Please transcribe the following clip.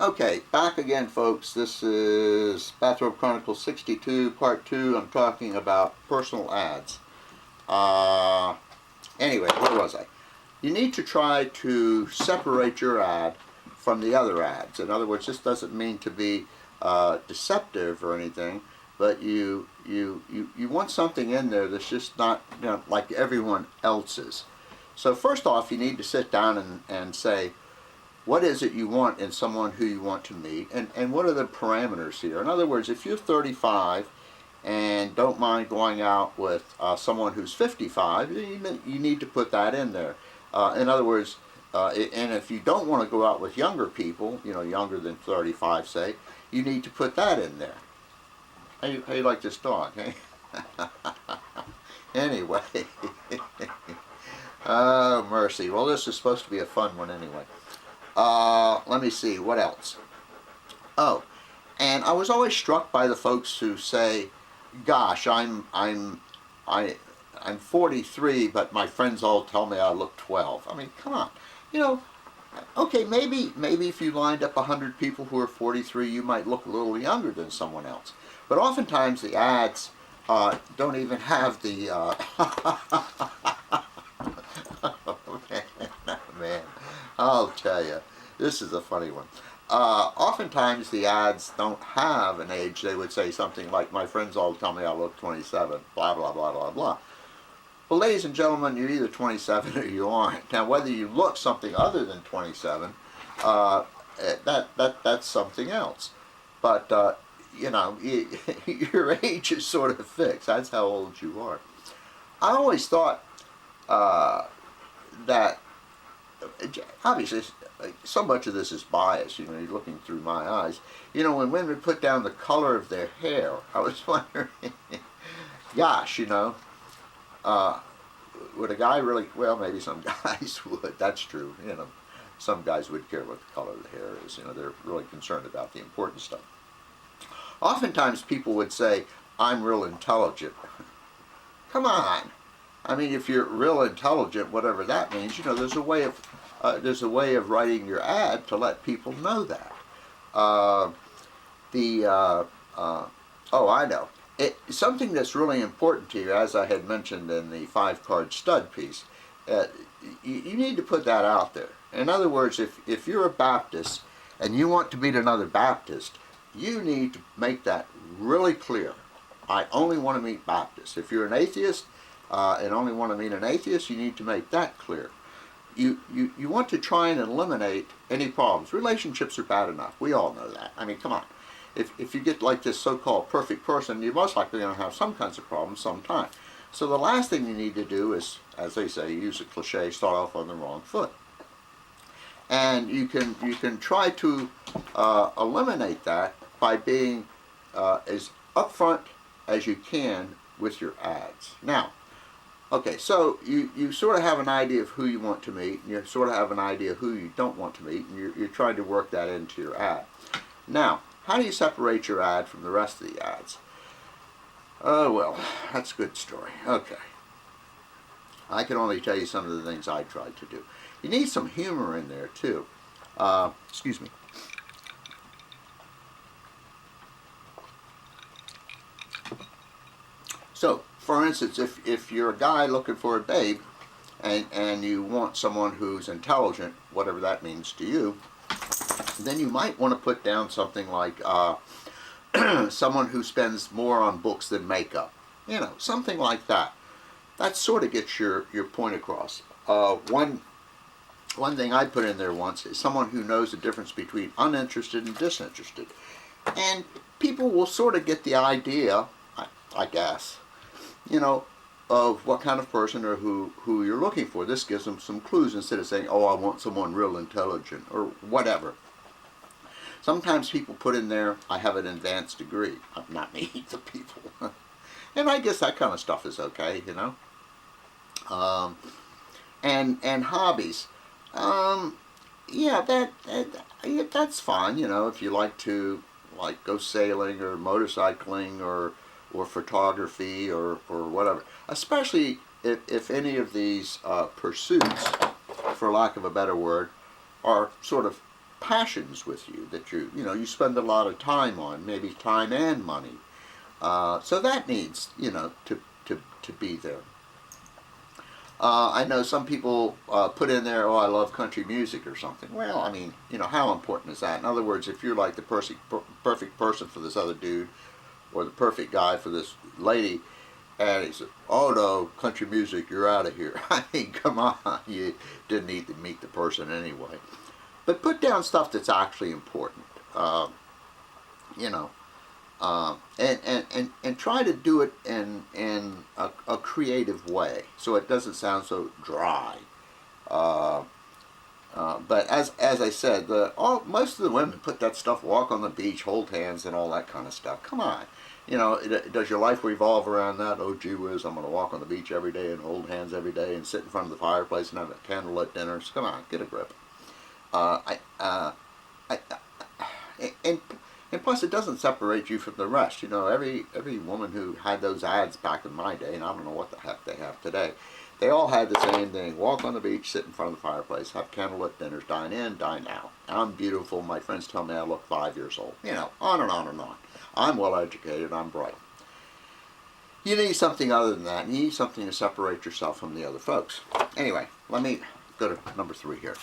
Okay, back again, folks. This is Bathrobe Chronicles 62, Part 2. I'm talking about personal ads. Anyway, where was I? You need to try to separate your ad from the other ads. In other words, this doesn't mean to be deceptive or anything, but you want something in there that's just not, like everyone else's. So first off, you need to sit down and say, what is it you want in someone who you want to meet, and what are the parameters here? In other words, if you're 35 and don't mind going out with someone who's 55, you need to put that in there. In other words, and if you don't want to go out with younger people, younger than 35, say, you need to put that in there. How you like this dog, hey? Anyway. Oh, mercy. Well, this is supposed to be a fun one anyway. Let me see, what else? Oh, and I was always struck by the folks who say, gosh, I'm 43, but my friends all tell me I look 12. I mean, come on. Okay, maybe if you lined up 100 people who are 43, you might look a little younger than someone else. But oftentimes the ads don't even have the... Man, I'll tell you, this is a funny one. Oftentimes the ads don't have an age. They would say something like, my friends all tell me I look 27, blah, blah, blah, blah, blah. Well, ladies and gentlemen, you're either 27 or you aren't. Now, whether you look something other than 27, that's something else. But, your age is sort of fixed. That's how old you are. I always thought that, obviously, so much of this is bias, you're looking through my eyes. When women put down the color of their hair, I was wondering, gosh, would a guy really, well, maybe some guys would, that's true, some guys would care what the color of the hair is, they're really concerned about the important stuff. Oftentimes people would say, I'm real intelligent. Come on. I mean, if you're real intelligent, whatever that means, there's a way of writing your ad to let people know that. Oh, I know. Something that's really important to you, as I had mentioned in the 5-card stud piece, you need to put that out there. In other words, if you're a Baptist and you want to meet another Baptist, you need to make that really clear. I only want to meet Baptists. If you're an atheist and only want to meet an atheist, you need to make that clear. You want to try and eliminate any problems. Relationships are bad enough. We all know that. I mean, come on. If you get like this so-called perfect person, you're most likely going to have some kinds of problems sometime. So the last thing you need to do is, as they say, use a cliche, start off on the wrong foot. And you can try to eliminate that by being as upfront as you can with your ads. Now, okay, so you sort of have an idea of who you want to meet, and you sort of have an idea of who you don't want to meet, and you're trying to work that into your ad. Now, how do you separate your ad from the rest of the ads? Oh, well, that's a good story. Okay. I can only tell you some of the things I tried to do. You need some humor in there, too. Excuse me. So, for instance, if you're a guy looking for a babe, and you want someone who's intelligent, whatever that means to you, then you might want to put down something like someone who spends more on books than makeup. Something like that. That sort of gets your point across. One thing I put in there once is someone who knows the difference between uninterested and disinterested. And people will sort of get the idea, I guess, of what kind of person or who you're looking for. This gives them some clues instead of saying, oh, I want someone real intelligent or whatever. Sometimes people put in there, I have an advanced degree. Not me, the people. And I guess that kind of stuff is okay, And hobbies. Yeah, that's fine, if you like to go sailing or motorcycling or photography or whatever. Especially if any of these pursuits, for lack of a better word, are sort of passions with you that you spend a lot of time on, maybe time and money. So that needs, to be there. I know some people put in there, oh, I love country music or something. Well, I mean, how important is that? In other words, if you're like the perfect person for this other dude, or the perfect guy for this lady, and he said, oh no, country music, you're out of here. I mean, come on, you didn't need to meet the person anyway. But put down stuff that's actually important, and try to do it in a creative way, so it doesn't sound so dry. But as I said, most of the women put that stuff, walk on the beach, hold hands, and all that kind of stuff. Come on. Does your life revolve around that? Oh, gee whiz, I'm going to walk on the beach every day and hold hands every day and sit in front of the fireplace and have a candlelit dinner. So come on, get a grip. And plus, it doesn't separate you from the rest. Every woman who had those ads back in my day, and I don't know what the heck they have today, they all had the same thing. Walk on the beach, sit in front of the fireplace, have candlelit dinners, dine in, dine out. I'm beautiful. My friends tell me I look 5 years old. On and on and on. I'm well educated. I'm bright. You need something other than that. You need something to separate yourself from the other folks. Anyway, let me go to number 3 here.